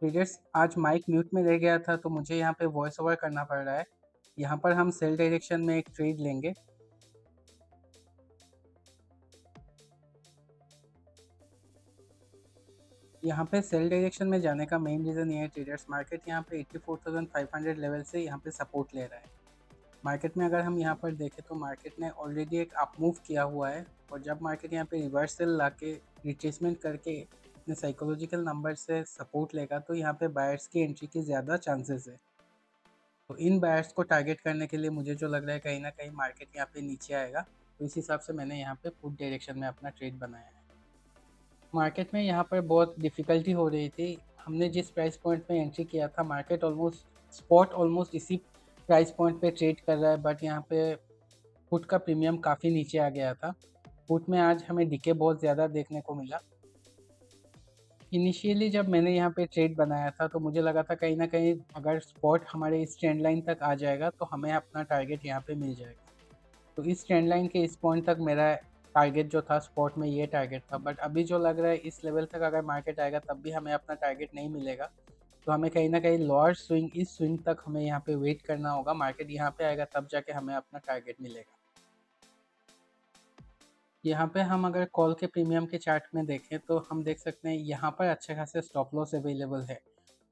Traders, आज mic mute में रह गया था तो मुझे यहाँ पे वॉइस ओवर करना पड़ रहा है। यहाँ पर हम सेल डायरेक्शन में एक ट्रेड लेंगे। यहाँ पे सेल डायरेक्शन में जाने का मेन रीज़न ये है ट्रेडर्स, मार्केट यहाँ पे 84,500 लेवल से यहाँ पे सपोर्ट ले रहा है। मार्केट में अगर हम यहाँ पर देखें तो मार्केट ने ऑलरेडी एक अप मूव किया हुआ है, और जब मार्केट यहाँ पे रिवर्सल ला के रिट्रेसमेंट करके अपने साइकोलॉजिकल नंबर से सपोर्ट लेगा तो यहाँ पे बायर्स की एंट्री की ज़्यादा चांसेस है। तो इन बायर्स को टारगेट करने के लिए मुझे जो लग रहा है कहीं ना कहीं मार्केट यहाँ पे नीचे आएगा, तो इस हिसाब से मैंने यहाँ पे पुट डायरेक्शन में अपना ट्रेड बनाया है। मार्केट में यहाँ पर बहुत डिफ़िकल्टी हो रही थी। हमने जिस प्राइस पॉइंट में एंट्री किया था, मार्केट ऑलमोस्ट इसी प्राइस पॉइंट पे ट्रेड कर रहा है, बट यहाँ पे पुट का प्रीमियम काफ़ी नीचे आ गया था। पुट में आज हमें डीके बहुत ज़्यादा देखने को मिला। इनिशियली जब मैंने यहाँ पे ट्रेड बनाया था तो मुझे लगा था कहीं ना कहीं अगर स्पॉट हमारे इस ट्रेंड लाइन तक आ जाएगा तो हमें अपना टारगेट यहाँ पे मिल जाएगा। तो इस ट्रेंड लाइन के इस पॉइंट तक मेरा टारगेट जो था स्पॉट में ये टारगेट था, बट अभी जो लग रहा है इस लेवल तक अगर मार्केट आएगा तब भी हमें अपना टारगेट नहीं मिलेगा। तो हमें कहीं ना कहीं लोअर स्विंग, इस स्विंग तक हमें यहाँ पे वेट करना होगा। मार्केट यहाँ पे आएगा तब जाके हमें अपना टारगेट मिलेगा। यहाँ पे हम अगर कॉल के प्रीमियम के चार्ट में देखें तो हम देख सकते हैं यहाँ पर अच्छे खासे स्टॉप लॉस अवेलेबल है,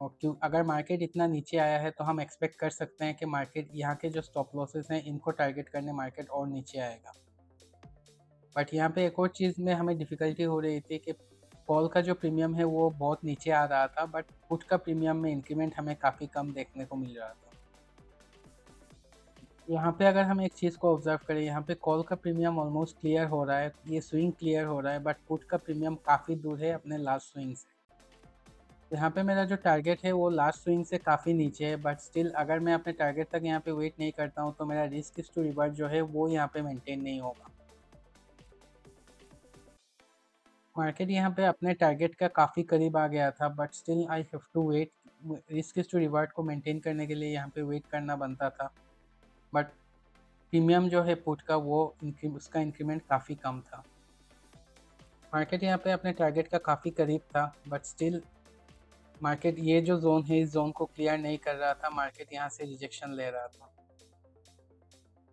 और क्यों अगर मार्केट इतना नीचे आया है तो हम एक्सपेक्ट कर सकते हैं कि मार्केट यहाँ के जो स्टॉप लॉसेस हैं इनको टारगेट करने मार्केट और नीचे आएगा। बट यहाँ पे एक और चीज़ में हमें डिफ़िकल्टी हो रही थी कि कॉल का जो प्रीमियम है वो बहुत नीचे आ रहा था, बट पुट का प्रीमियम में इंक्रीमेंट हमें काफ़ी कम देखने को मिल रहा था। यहाँ पे अगर हम एक चीज़ को ऑब्जर्व करें, यहाँ पे कॉल का प्रीमियम ऑलमोस्ट क्लियर हो रहा है, ये स्विंग क्लियर हो रहा है, बट पुट का प्रीमियम काफ़ी दूर है अपने लास्ट स्विंग से। यहाँ पे मेरा जो टारगेट है वो लास्ट स्विंग से काफ़ी नीचे है, बट स्टिल अगर मैं अपने टारगेट तक यहाँ पे वेट नहीं करता हूँ तो मेरा रिस्क टू रिवर्ट जो है वो यहाँ पे मेंटेन नहीं होगा। मार्केट यहाँ पे अपने टारगेट का काफ़ी करीब आ गया था, but still I have to wait. Risk to revert को मेंटेन करने के लिए यहाँ पे वेट करना बनता था, बट प्रीमियम जो है पुट का वो उसका इंक्रीमेंट काफ़ी कम था। मार्केट यहाँ पे अपने टारगेट का काफ़ी करीब था, बट स्टिल मार्केट ये जो जोन है इस जोन को क्लियर नहीं कर रहा था। मार्केट यहाँ से रिजेक्शन ले रहा था।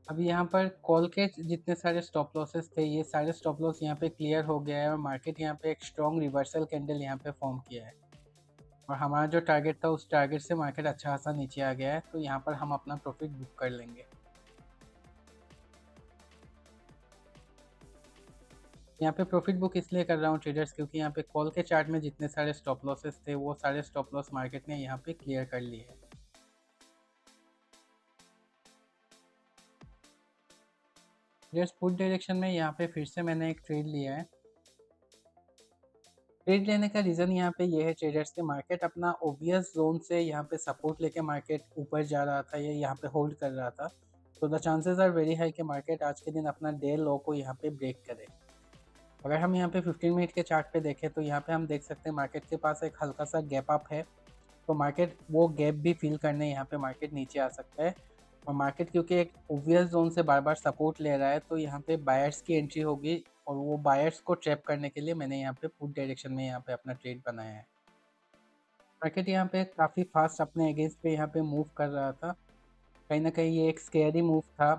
अभी यहाँ पर कॉल के जितने सारे स्टॉप लॉसेस थे ये सारे स्टॉप लॉस यहाँ पे क्लियर हो गया है, और मार्केट यहाँ पे एक स्ट्रॉन्ग रिवर्सल कैंडल यहाँ पे फॉर्म किया है, और हमारा जो टारगेट था उस टारगेट से मार्केट अच्छा खासा नीचे आ गया है। तो यहाँ पर हम अपना प्रॉफिट बुक कर लेंगे। यहाँ पे प्रॉफिट बुक इसलिए कर रहा हूँ ट्रेडर्स, क्योंकि यहाँ पे कॉल के चार्ट में जितने सारे स्टॉप लॉसेस थे वो सारे स्टॉप लॉस मार्केट ने यहाँ पे क्लियर कर लिए है। ट्रेडर्स, पुट डायरेक्शन में यहाँ पे फिर से मैंने एक ट्रेड लिया है। ट्रेड लेने का रीज़न यहाँ पे ये है ट्रेडर्स के, मार्केट अपना ओबियस जोन से यहाँ पे सपोर्ट लेके मार्केट ऊपर जा रहा था, ये यहाँ पे होल्ड कर रहा था। तो the chances are very high कि मार्केट आज के दिन अपना डे लो को यहाँ पे ब्रेक करे। अगर हम यहाँ पे 15 मिनट के चार्ट पे देखें तो यहाँ पे हम देख सकते हैं मार्केट के पास एक हल्का सा गैप अप है, तो मार्केट वो गैप भी फिल करने यहाँ पे मार्केट नीचे आ सकता है। और मार्केट क्योंकि एक ओबियस जोन से बार बार सपोर्ट ले रहा है तो यहाँ पे बायर्स की एंट्री होगी, और वो बायर्स को ट्रैप करने के लिए मैंने यहाँ पे पुट डायरेक्शन में यहाँ पे अपना ट्रेड बनाया है। मार्केट यहाँ पे काफ़ी फास्ट अपने अगेंस्ट पे यहाँ पे मूव कर रहा था। कहीं ना कहीं ये एक स्केरी मूव था,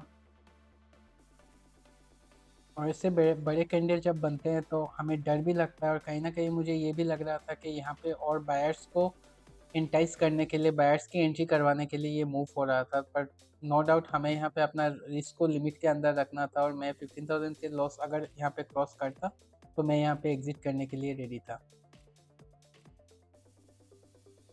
और इससे बड़े बड़े कैंडल जब बनते हैं तो हमें डर भी लगता है, और कहीं ना कहीं मुझे ये भी लग रहा था कि यहाँ पे और बायर्स को इंटाइस करने के लिए, बायर्स की एंट्री करवाने के लिए ये मूव हो रहा था। बट नो डाउट हमें यहाँ पे अपना रिस्क को लिमिट के अंदर रखना था, और मैं 15,000 के लॉस अगर यहाँ पे क्रॉस करता तो मैं यहाँ पे एग्जिट करने के लिए रेडी था।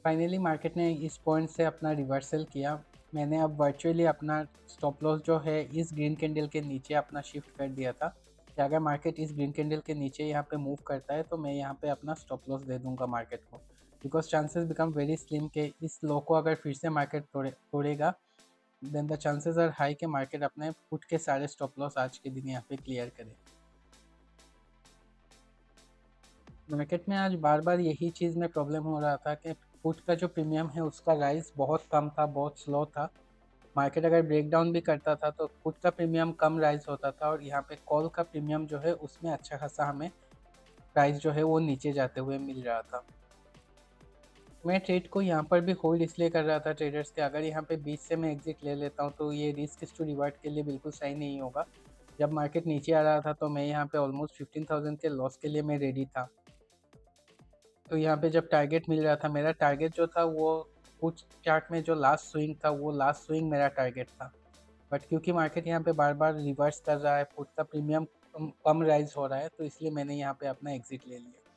फाइनली मार्केट ने इस पॉइंट से अपना रिवर्सल किया। मैंने अब वर्चुअली अपना स्टॉप लॉस जो है इस ग्रीन कैंडल के नीचे अपना शिफ्ट कर दिया था, कि अगर मार्केट इस ग्रीन कैंडल के नीचे यहाँ पे मूव करता है तो मैं यहाँ पे अपना स्टॉप लॉस दे दूंगा मार्केट को, because chances become very slim के इस लो को अगर फिर से मार्केट तोड़ेगा, then the chances are high कि मार्केट अपने पुट के सारे स्टॉप लॉस आज के दिन यहाँ पे क्लियर करे। मार्केट में आज बार बार यही चीज़ में प्रॉब्लम हो रहा था कि पुट का जो प्रीमियम है उसका राइज बहुत कम था, बहुत स्लो था। मार्केट अगर ब्रेक डाउन भी करता था तो पुट का प्रीमियम कम राइज होता था और यहाँ पे कॉल का प्रीमियम जो है उसमें अच्छा खासा हमें प्राइस जो है वो नीचे जाते हुए मिल रहा था। मैं ट्रेड को यहाँ पर भी होल्ड इसलिए कर रहा था ट्रेडर्स के, अगर यहाँ पे बीच से मैं एग्जिट ले लेता हूँ तो ये रिस्क टू रिवार्ड के लिए बिल्कुल सही नहीं होगा। जब मार्केट नीचे आ रहा था तो मैं यहाँ पे ऑलमोस्ट 15,000 के लॉस के लिए मैं रेडी था। तो यहाँ पे जब टारगेट मिल रहा था, मेरा टारगेट जो था वो कुछ चार्ट में जो लास्ट स्विंग था वो लास्ट स्विंग मेरा टारगेट था। बट क्योंकि मार्केट यहाँ पे बार बार रिवर्स कर रहा है, पुट का प्रीमियम कम राइज हो रहा है, तो इसलिए मैंने यहाँ पे अपना एग्जिट ले लिया।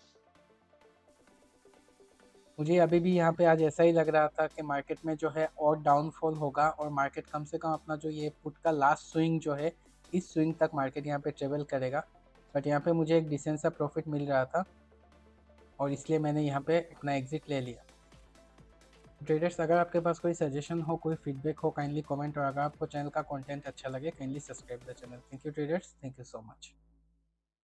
मुझे अभी भी यहाँ पे आज ऐसा ही लग रहा था कि मार्केट में जो है और डाउनफॉल होगा और मार्केट कम से कम अपना जो ये पुट का लास्ट स्विंग जो है इस स्विंग तक मार्केट यहाँ पे ट्रेवल करेगा। बट यहाँ पे मुझे एक डिसेंट सा प्रॉफिट मिल रहा था और इसलिए मैंने यहाँ पे अपना एग्जिट ले लिया। ट्रेडर्स, अगर आपके पास कोई सजेशन हो, कोई फीडबैक हो, काइंडली कमेंट, और अगर आपको चैनल का कंटेंट अच्छा लगे kindly subscribe the channel. Thank you traders, thank you so much.